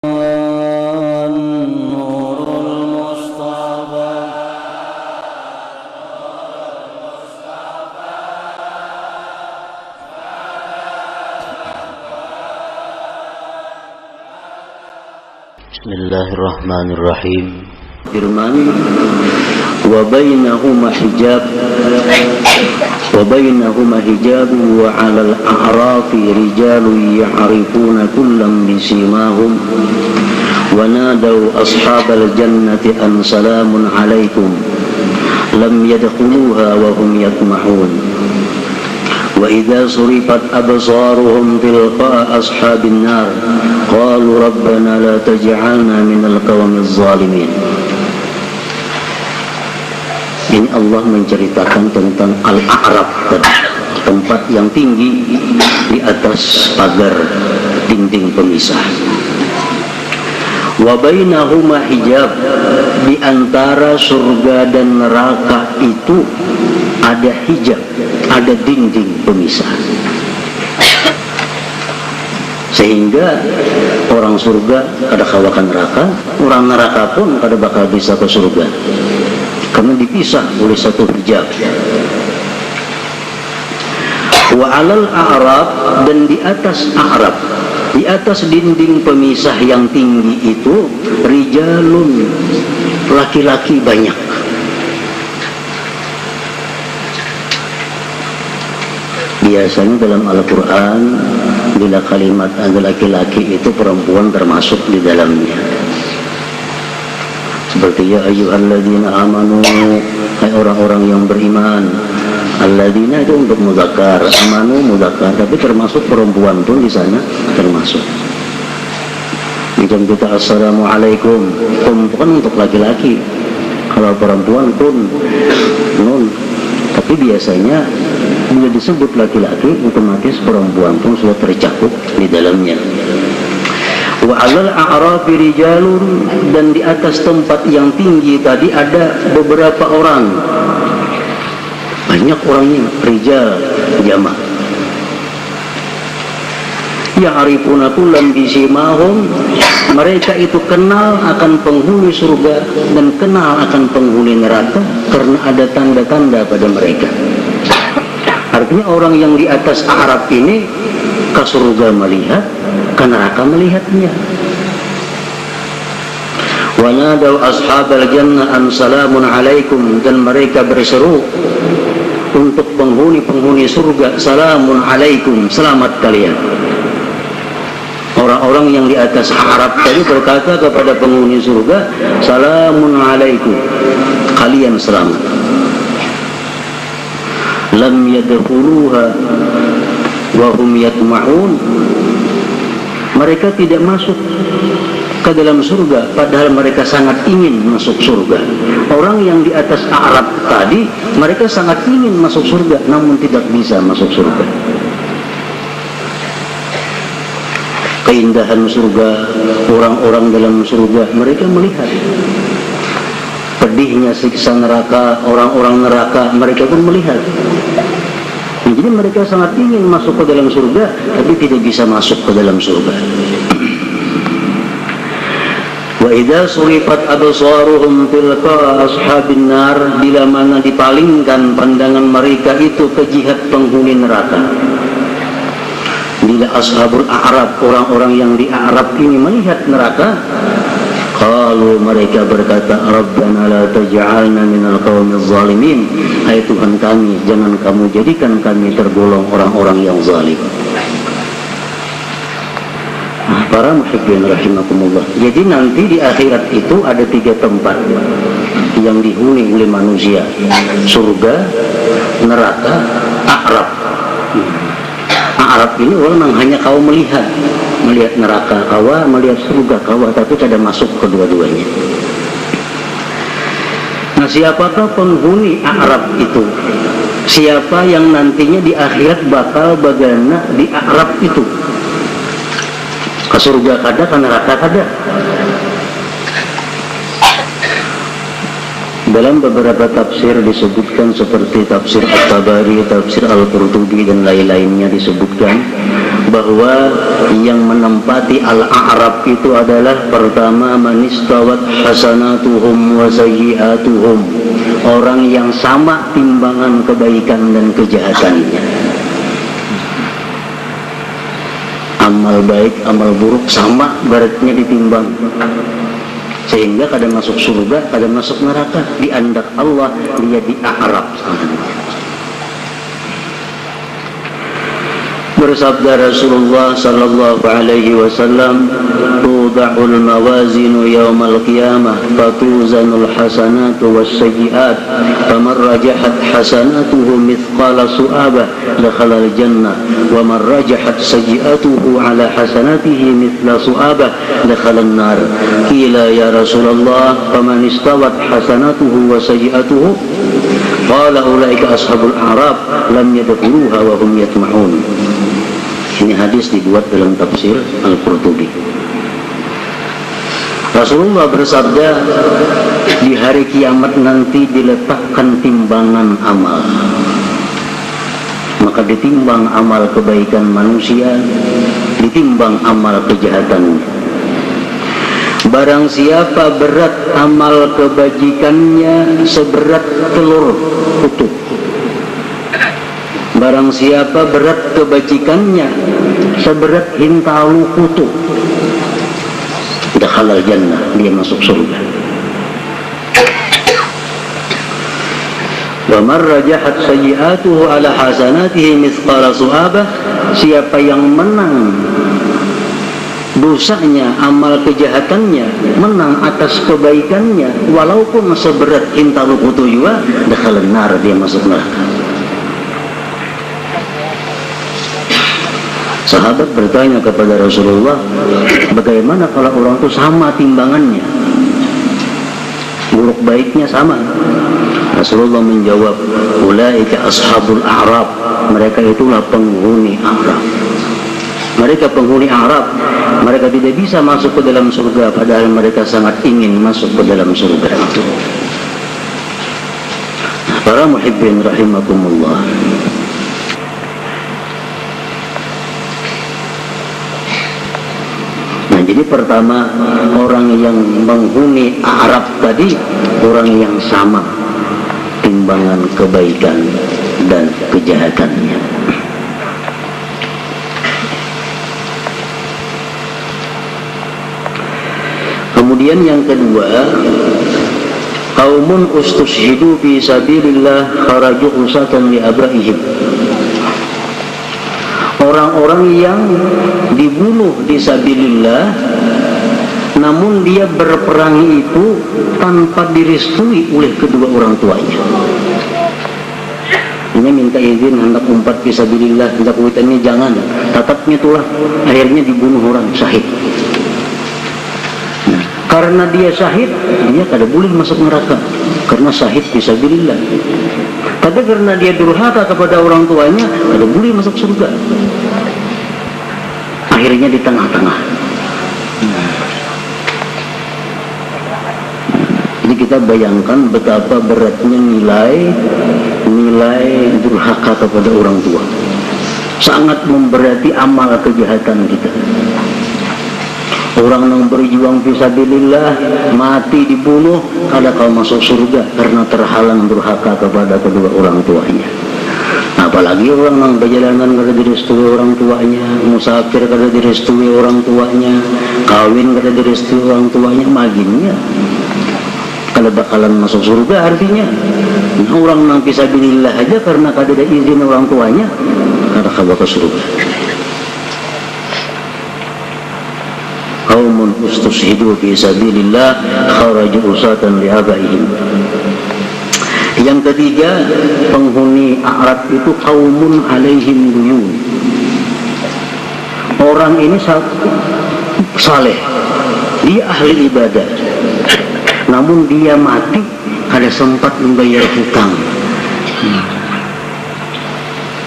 النور المصطفى بسم الله الرحمن الرحيم firman وبينهما حجاب وعلى الأعراف رجال يعرفون كلا بسيماهم ونادوا أصحاب الجنة أن سلام عليكم لم يدخلوها وهم يطمعون وإذا صرفت أبصارهم تلقاء أصحاب النار قالوا ربنا لا تجعلنا من القوم الظالمين. Ini Allah menceritakan tentang Al-A'raf, tempat yang tinggi di atas pagar dinding pemisah. Wa bainahuma hijab, di antara surga dan neraka itu ada hijab, ada dinding pemisah. Sehingga orang surga kada kawakan neraka, orang neraka pun kada bakal bisa ke surga, karena dipisah oleh satu hijab. Wa alal a'rab, dan di atas a'rab, di atas dinding pemisah yang tinggi itu, rijalun, laki-laki banyak. Biasanya dalam Al-Quran, bila kalimat ada laki-laki itu perempuan termasuk di dalamnya. Seperti ya ayyuhalladzina amanu, hai orang-orang yang beriman. Alladzina itu untuk mudzakkar, amanu mudzakkar, tapi termasuk perempuan pun di sana termasuk. Macam kita assalamualaikum, kan untuk laki-laki. Kalau perempuan pun nun. Tapi biasanya bila disebut laki-laki, otomatis perempuan pun sudah tercakup di dalamnya. Wa 'alal a'rafi rijalun, dan di atas tempat yang tinggi tadi ada beberapa orang. Banyak orangnya, rijal jamak. Ya'rifuna kullam bisimahum, mereka itu kenal akan penghuni surga dan kenal akan penghuni neraka karena ada tanda-tanda pada mereka. Artinya orang yang di atas a'raf ini ke surga melihat, ke neraka melihatnya. Wa nadaw ashabal jannah an salamun alaikum, dan mereka berseru untuk penghuni-penghuni surga, salamun alaikum, selamat kalian. Orang-orang yang di atas a'raf tadi berkata kepada penghuni surga, salamun alaikum, kalian selamat. Lam yadkhuluha wa hum yatma'un, mereka tidak masuk ke dalam surga padahal mereka sangat ingin masuk surga. Orang yang di atas a'raf tadi, mereka sangat ingin masuk surga namun tidak bisa masuk surga. Keindahan surga, orang-orang dalam surga, mereka melihat. Pedihnya siksa neraka, orang-orang neraka, mereka pun melihat. Jadi mereka sangat ingin masuk ke dalam surga, tapi tidak bisa masuk ke dalam surga. Wa idza surifat absaruhum tilqa ashabin nar, bila mana dipalingkan pandangan mereka itu ke jihad penghuni neraka. Bila ashabul a'raf, orang-orang yang di a'raf ini melihat neraka, kalau mereka berkata, Rabbana la taj'alna minal qaumiz zalimin, hai Tuhan kami, jangan kamu jadikan kami tergolong orang-orang yang zalim. Para muhibbin rahimakumullah. Jadi nanti di akhirat itu ada 3 tempat yang dihuni oleh manusia: surga, neraka, a'raf. A'raf ini orang hanya kau melihat neraka kawa, melihat surga kawa, tapi tidak masuk kedua-duanya. Nah, siapakah penghuni a'raf itu? Siapa yang nantinya di akhirat bakal bagana di a'raf itu? Ke surga kada, ke neraka kada. Dalam beberapa tafsir disebutkan seperti tafsir At-Tabari, tafsir Al-Qurtubi dan lain-lainnya disebutkan bahwa yang menempati al-a'rab itu adalah pertama manistawat hasanatuhum wa sayyi'atuhum, orang yang sama timbangan kebaikan dan kejahatannya. Amal baik, amal buruk sama beratnya ditimbang, sehingga kadang masuk surga, kadang masuk neraka. Di andak Allah dia di a'rab. Bersabda Rasulullah sallallahu alaihi wasallam, tuda'ul mawazinu yawmal qiyamah fatuzanul hasanatu was-sayyi'at faman rajahat hasanatuhu mithqala su'abah dakhala al-jannah wa man rajahat sayyi'atuhu ala hasanatihi mithla su'abah dakhala an-nar. Qila ya Rasulullah faman istawat hasanatuhu wa sayyi'atuhu? Qala ulaika ashabul a'rab lam yadkhuluha wa hum yatma'un. Ini hadis dibuat dalam tafsir Al-Qurtubi. Rasulullah bersabda, di hari kiamat nanti diletakkan timbangan amal, maka ditimbang amal kebaikan manusia, ditimbang amal kejahatan. Barang siapa berat amal kebajikannya seberat telur utuh, barang siapa berat kebajikannya seberat hintalu kutu, dakhala al-jannah, dia masuk surga. Wa man rajahat sayyi'atuhu ala hasanatihi mithqala su'abah, siapa yang menang dosanya, amal kejahatannya menang atas kebaikannya walaupun seberat hintalu kutu juga, dakhala an-nar, dia masuk neraka. Sahabat bertanya kepada Rasulullah, bagaimana kalau orang itu sama timbangannya, buruk baiknya sama? Rasulullah menjawab, ulaika ashabul a'rab, mereka itulah penghuni a'rab. Mereka penghuni a'rab, mereka tidak bisa masuk ke dalam surga, padahal mereka sangat ingin masuk ke dalam surga itu. Para muhibbin rahimakumullah, jadi pertama, orang yang menghuni a'rab tadi, orang yang sama timbangan kebaikan dan kejahatannya. Kemudian yang kedua, qaumun ustushhidu fi sabilillah kharaju usatan li abraihim, orang-orang yang dibunuh di sabilillah, namun dia berperang itu tanpa direstui oleh kedua orang tuanya. Ini minta izin hendak umpat fi sabilillah, hendak witannya jangan, tatapnya itulah, akhirnya dibunuh orang, syahid. Nah, karena dia syahid, dia kada boleh masuk neraka, karena syahid fi sabilillah. Tapi karena dia durhaka kepada orang tuanya, kada boleh masuk surga. Akhirnya di tengah-tengah. Jadi kita bayangkan betapa beratnya nilai durhaka kepada orang tua. Sangat memberati amal kejahatan kita. Orang yang berjuang fisabilillah mati dibunuh, ada kau masuk surga karena terhalang durhaka kepada kedua orang tuanya. Apalagi orang yang berjalanan kada direstui orang tuanya, musafir kada direstui orang tuanya, kawin kada direstui orang tuanya, maginnya kada bakalan masuk surga artinya. Nah, orang yang fisabilillah aja karena kada ada izin orang tuanya, kada bakal surga. Qaumun ustushhidu fi sabilillah kharaju usatan li abaihim. Yang ketiga, penghuni a'rab itu qaumun alaihim duyun. Orang ini saleh, dia ahli ibadah, namun dia mati kada sempat membayar hutang.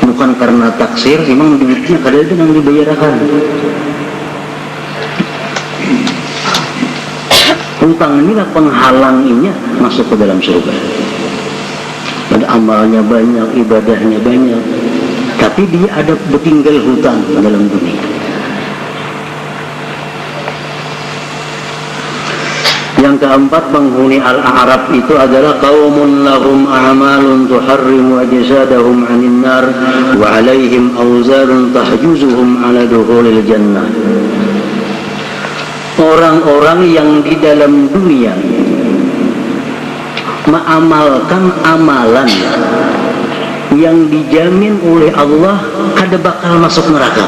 Bukan karena taksir, memang duitnya kada ada yang dibayarkan. Hutang inilah penghalanginya masuk ke dalam surga. Ada amalnya banyak, ibadahnya banyak, tapi dia ada bertinggal hutang dalam dunia. Yang keempat, penghuni Al-A'raf itu adalah qaumun lahum a'malun tuharrimu ajsadahum 'anil nar wa 'alaihim awzarun tahjuzuhum 'ala dukhulil jannah. Orang-orang yang di dalam dunia mengamalkan amalan yang dijamin oleh Allah kada bakal masuk neraka,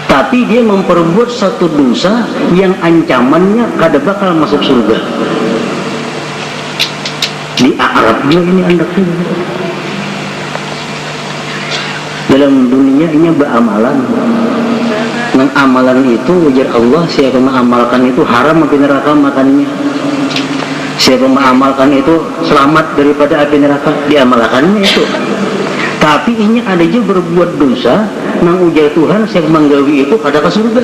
tapi dia memperbuat satu dosa yang ancamannya kada bakal masuk surga. Di Arab juga ini andaknya. Dalam dunia ini beramalan. Nang amalan itu ujar Allah, siapa mengamalkan itu haram api neraka makannya. Siapa mengamalkan itu selamat daripada api neraka, diamalkannya itu. Tapi ini ada juga berbuat dosa nang ujar Tuhan saya menggawi itu kada ke surga.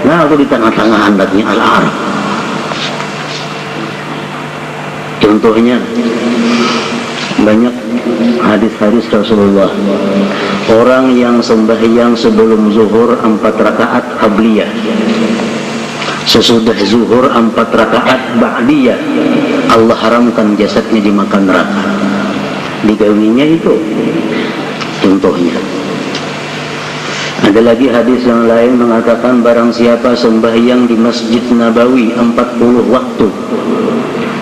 Nah, aku di tengah-tengah handaknya Al-A'raf. Contohnya banyak hadis-hadis Rasulullah. Orang yang sembahyang sebelum zuhur 4 rakaat qabliyah, sesudah zuhur 4 rakaat ba'diyah, Allah haramkan jasadnya dimakan neraka. Digawinya itu contohnya. Ada lagi hadis yang lain mengatakan barang siapa sembahyang di Masjid Nabawi 40 waktu,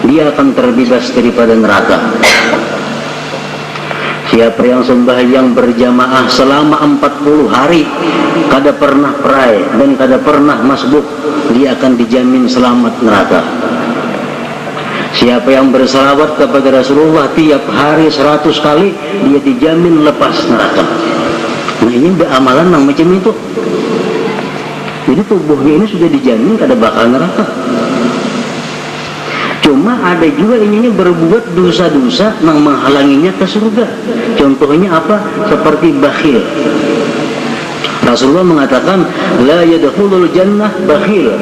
dia akan terbebas daripada neraka. Siapa yang sembahyang berjamaah selama 40 hari kada pernah perai dan kada pernah masbuk, dia akan dijamin selamat neraka. Siapa yang bersalawat kepada Rasulullah tiap hari 100 kali, dia dijamin lepas neraka. Nah, ini beramalan yang macam itu. Jadi tubuhnya ini sudah dijamin kada bakal neraka. Cuma ada juga ini berbuat dosa-dosa yang menghalanginya ke surga. Contohnya apa? Seperti bakhil. Rasulullah mengatakan la yadkhulul jannah bakhil.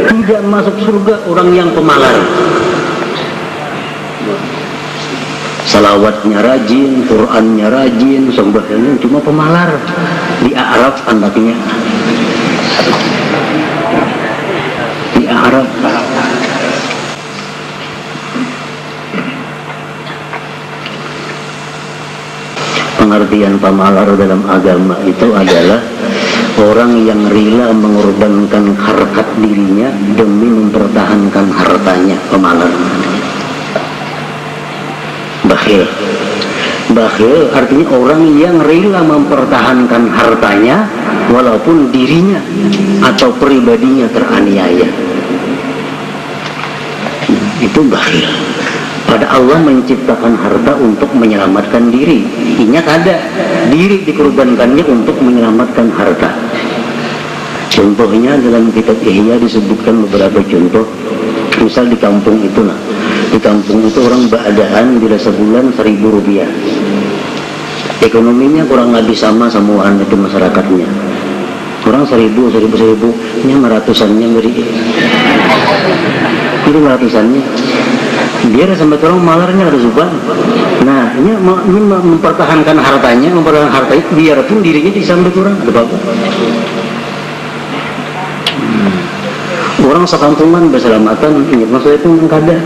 Tidak masuk surga orang yang pemalar. Salawatnya rajin, Qurannya rajin, sembahyangnya cuma pemalar. Di Arab anaknya. Di Arab. Pengertian pemalar dalam agama itu adalah orang yang rela mengorbankan harkat dirinya demi mempertahankan hartanya, pemalar. Bakhil. Bakhil artinya orang yang rela mempertahankan hartanya walaupun dirinya atau pribadinya teraniaya. Itu bakhil. Pada Allah menciptakan harta untuk menyelamatkan diri. Ingat ada diri dikorbankannya untuk menyelamatkan harta. Contohnya dalam kitab Ihya disebutkan beberapa contoh. Misal di kampung itu lah. Di kampung itu orang beadaan bila sebulan 1.000 rupiah. Ekonominya kurang lebih sama semuaan itu masyarakatnya. Kurang 1.000, ini ratusannya beri. Itu ratusannya. Dia sampai orang malarnya ada zuban. Nah, ini mempertahankan hartanya, mempertahankan harta itu biarpun dirinya disambil orang, ada apa? Orang sekampungan berselamatan, ingat maksudnya itu kada.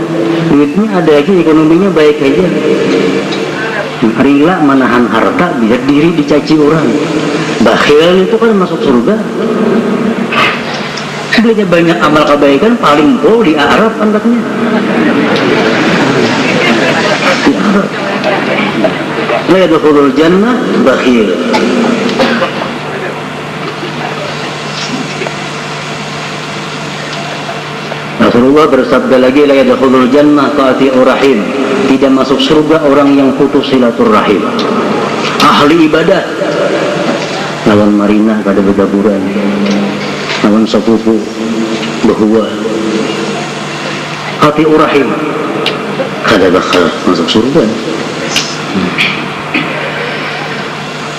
Duitnya ada aja, ekonominya baik aja. Rela menahan harta biar diri dicaci orang. Bakhil itu kan masuk surga. Sebenarnya banyak amal kebaikan paling pol di Arab anaknya. Di Arab. La yadkhulul jannah bakhil. Rasulullah bersabda lagi la yadkhulul jannah qati'ur rahim. Tidak masuk surga orang yang putus silaturahim. Ahli ibadah lawan marina pada berdaburan. Lawan sepupu bahwa qati'ur rahim kada bakal masuk surga.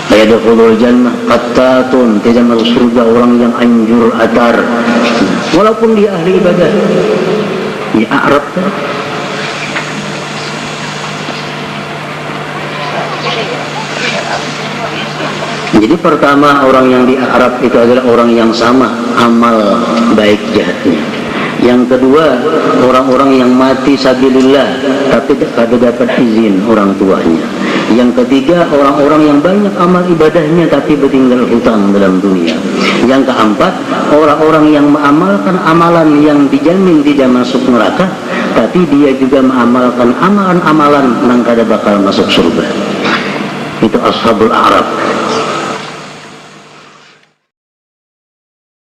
La yadkhulul jannah qattatun, tidak masuk surga orang yang anjur atar walaupun dia ahli ibadah. Di Arab Jadi pertama, orang yang di Arab itu adalah orang yang sama amal baik jahatnya. Yang kedua, orang-orang yang mati sabilillah tapi tidak dapat izin orang tuanya. Yang ketiga, orang-orang yang banyak amal ibadahnya tapi bertinggal hutang dalam dunia. Yang keempat, orang-orang yang mengamalkan amalan yang dijamin tidak masuk neraka tapi dia juga mengamalkan amalan-amalan yang kada bakal masuk surga. Itu ashabul a'raf.